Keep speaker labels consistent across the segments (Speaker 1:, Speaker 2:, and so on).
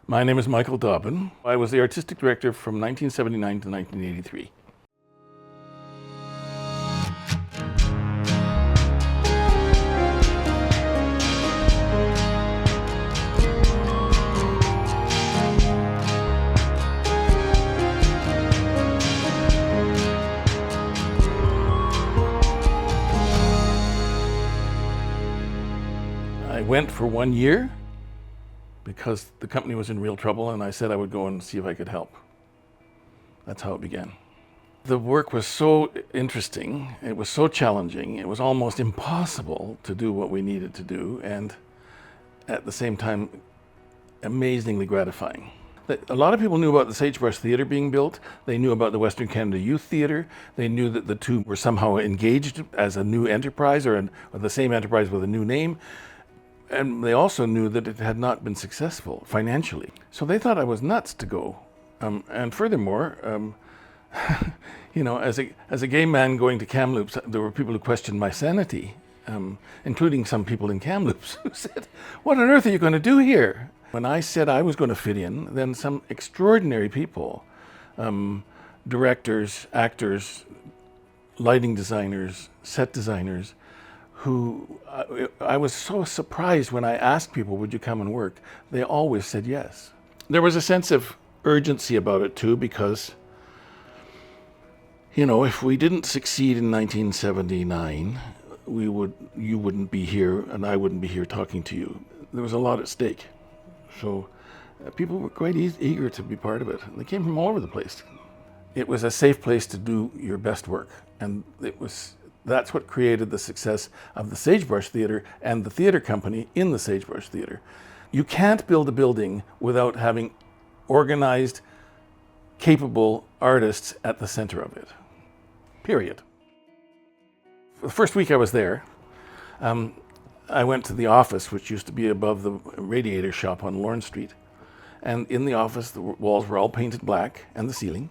Speaker 1: My name is Michael Dobbin. I was the artistic director from 1979 to 1983. I went for 1 year because the company was in real trouble, and I said I would go and see if I could help. That's how it began. The work was so interesting, it was so challenging, it was almost impossible to do what we needed to do, and at the same time, amazingly gratifying. A lot of people knew about the Sagebrush Theatre being built. They knew about the Western Canada Youth Theatre. They knew that the two were somehow engaged as a new enterprise, or the same enterprise with a new name. And they also knew that it had not been successful financially. So they thought I was nuts to go. And furthermore, as a gay man going to Kamloops, there were people who questioned my sanity, including some people in Kamloops who said, "What on earth are you going to do here?" When I said I was going to fit in, then some extraordinary people, directors, actors, lighting designers, set designers, who I was so surprised when I asked people, would you come and work? They always said yes. There was a sense of urgency about it too, because, if we didn't succeed in 1979, you wouldn't be here and I wouldn't be here talking to you. There was a lot at stake. So people were quite eager to be part of it. They came from all over the place. It was a safe place to do your best work, and that's what created the success of the Sagebrush Theatre and the theatre company in the Sagebrush Theatre. You can't build a building without having organized, capable artists at the center of it. Period. For the first week I was there, I went to the office, which used to be above the radiator shop on Lawrence Street. And in the office, the walls were all painted black, and the ceiling.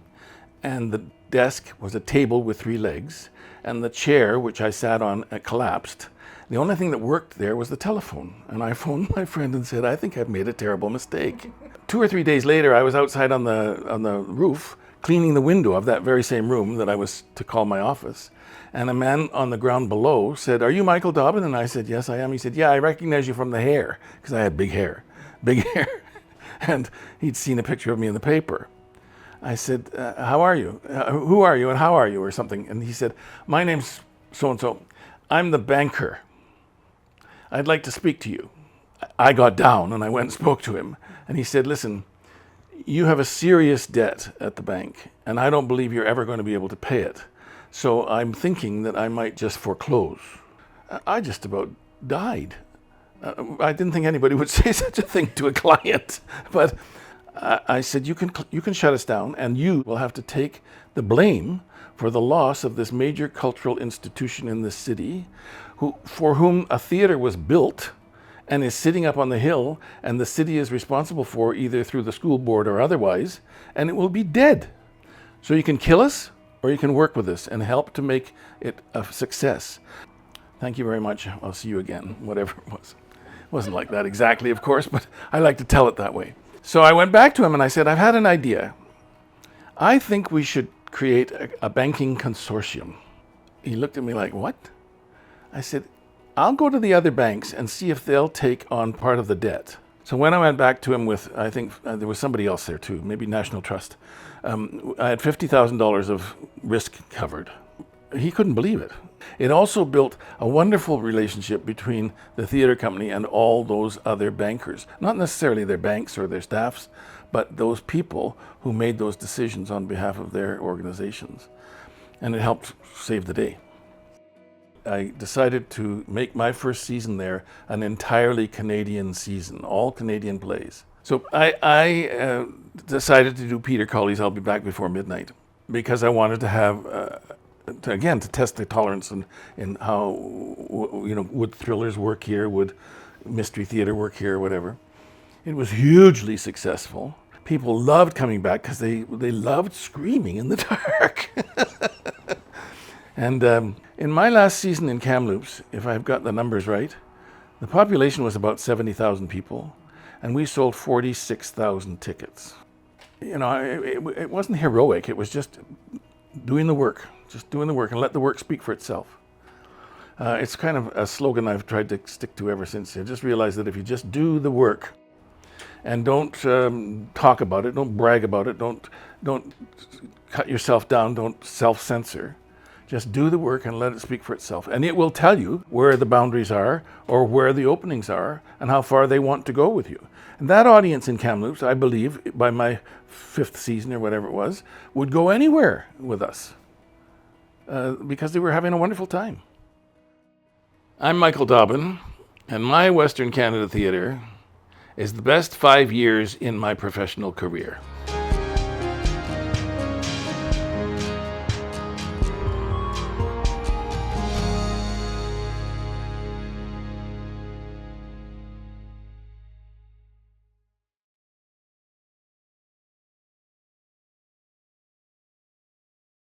Speaker 1: And the desk was a table with 3 legs, and the chair, which I sat on, collapsed. The only thing that worked there was the telephone. And I phoned my friend and said, "I think I've made a terrible mistake." 2 or 3 days later, I was outside on the roof, cleaning the window of that very same room that I was to call my office. And a man on the ground below said, "Are you Michael Dobbin?" And I said, "Yes, I am." He said, "Yeah, I recognize you from the hair," because I had big hair. And he'd seen a picture of me in the paper. I said, "How are you? Who are you and how are you?" or something. And he said, "My name's so-and-so. I'm the banker. I'd like to speak to you." I got down and I went and spoke to him. And he said, "Listen, you have a serious debt at the bank, and I don't believe you're ever going to be able to pay it. So I'm thinking that I might just foreclose." I just about died. I didn't think anybody would say such a thing to a client. But I said, you can shut us down, and you will have to take the blame for the loss of this major cultural institution in this city, for whom a theater was built and is sitting up on the hill, and the city is responsible for either through the school board or otherwise, and it will be dead. So you can kill us, or you can work with us and help to make it a success. Thank you very much. I'll see you again, whatever it was. It wasn't like that exactly, of course, but I like to tell it that way. So I went back to him and I said, "I've had an idea. I think we should create a banking consortium." He looked at me like, "What?" I said, "I'll go to the other banks and see if they'll take on part of the debt." So when I went back to him with, I think there was somebody else there too, maybe National Trust, I had $50,000 of risk covered. He couldn't believe it. It also built a wonderful relationship between the theatre company and all those other bankers. Not necessarily their banks or their staffs, but those people who made those decisions on behalf of their organizations. And it helped save the day. I decided to make my first season there an entirely Canadian season, all Canadian plays. So I decided to do Peter Colley's I'll Be Back Before Midnight, because I wanted to have to test the tolerance in how would thrillers work here, would mystery theater work here, whatever. It was hugely successful. People loved coming back because they loved screaming in the dark. And in my last season in Kamloops, if I've got the numbers right, the population was about 70,000 people, and we sold 46,000 tickets. You know, it wasn't heroic. It was just doing the work, and let the work speak for itself. It's kind of a slogan I've tried to stick to ever since. I just realized that if you just do the work and don't talk about it, don't brag about it, don't cut yourself down, don't self-censor, just do the work and let it speak for itself. And it will tell you where the boundaries are or where the openings are and how far they want to go with you. And that audience in Kamloops, I believe, by my 5th season or whatever it was, would go anywhere with us because they were having a wonderful time. I'm Michael Dobbin, and my Western Canada Theatre is the best 5 years in my professional career.